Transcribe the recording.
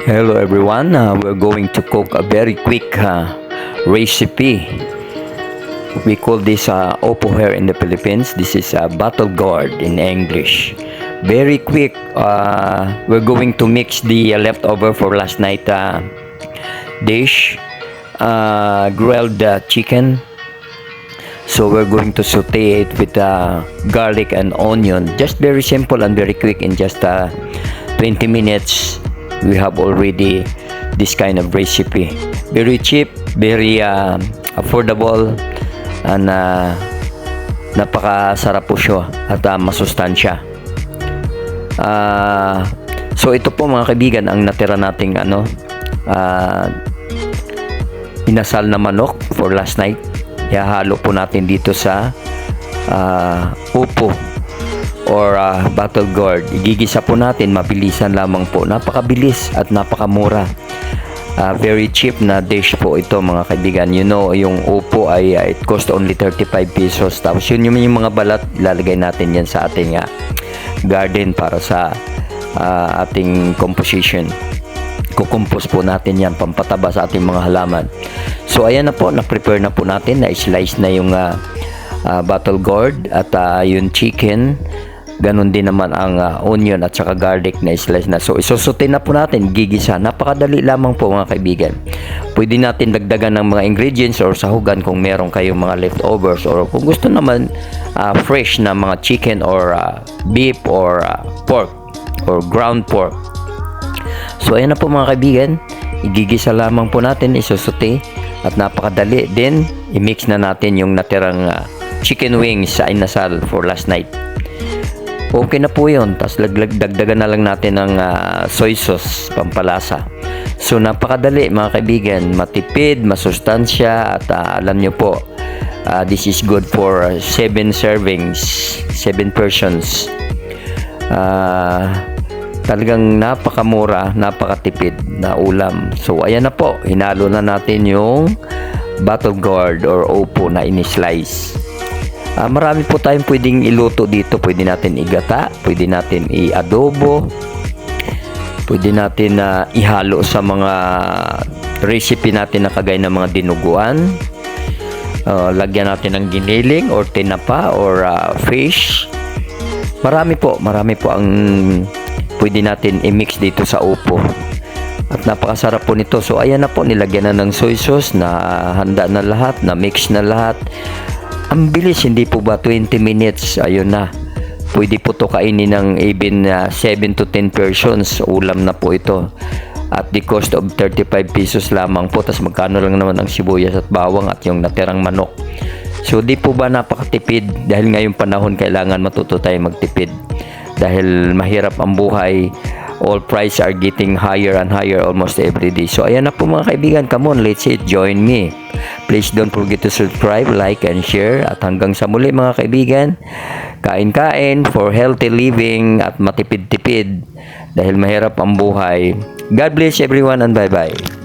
Hello everyone, we're going to cook a very quick recipe. We call this opo here in the Philippines. This is battle gourd in English. Very quick. We're going to mix the leftover for last night dish, grilled chicken. So we're going to saute it with garlic and onion. Just very simple and very quick. In just 20 minutes we have already this kind of recipe. Very cheap, very affordable, and napakasarap po siya at masustansya. So ito po mga kaibigan ang natira nating inasal na manok for last night. Ihahalo po natin dito sa upo or battle gourd. Igigisa po natin, mabilisan lamang po. Napakabilis at napakamura. Very cheap na dish po ito mga kaibigan. You know, yung upo ay it cost only 35 pesos. Tapos yun yung mga balat, ilalagay natin yan sa ating garden para sa ating composition. Kukumpos po natin yan, pampataba sa ating mga halaman. So ayan na po, na-prepare na po natin, na-slice na yung battle gourd at yung chicken. Ganon din naman ang onion at saka garlic na slice na. So isusute na po natin, gigisa. Napakadali lamang po mga kaibigan. Pwede natin dagdagan ng mga ingredients or sahugan kung meron kayong mga leftovers, or kung gusto naman fresh na mga chicken or beef or pork or ground pork. So ayan na po mga kaibigan, igigisa lamang po natin, isusute at napakadali. Then i-mix na natin yung natirang chicken wings sa inasal for last night. Okay na po yun. Tapos dagdagan na lang natin ng soy sauce, pampalasa. So napakadali mga kaibigan, matipid, masustansya, at alam nyo po, this is good for 7 servings, 7 persons. Talagang napakamura, napakatipid na ulam. So ayan na po, hinalo na natin yung battle gourd or opo na ini-slice. Marami po tayong pwedeng iluto dito. Pwede natin igata, pwede natin i-adobo, pwede natin ihalo sa mga recipe natin na kagaya ng mga dinuguan. Lagyan natin ng giniling or tinapa or fish. Marami po ang pwede natin i-mix dito sa upo. At napakasarap po nito. So ayan na po, nilagyan na ng soy sauce, na handa na lahat, na mix na lahat. Ang bilis, hindi po ba 20 minutes, ayun na. Pwede po to kainin ng even 7 to 10 persons. Ulam na po ito. At the cost of 35 pesos lamang po. Tapos magkano lang naman ang sibuyas at bawang at yung natirang manok. So di po ba napakatipid? Dahil ngayong panahon kailangan matuto tayo magtipid. Dahil mahirap ang buhay. All prices are getting higher and higher almost every day. So ayan na po mga kaibigan, come on, let's eat, join me. Please don't forget to subscribe, like, and share. At hanggang sa muli mga kaibigan, kain-kain for healthy living at matipid-tipid dahil mahirap ang buhay. God bless everyone and bye-bye.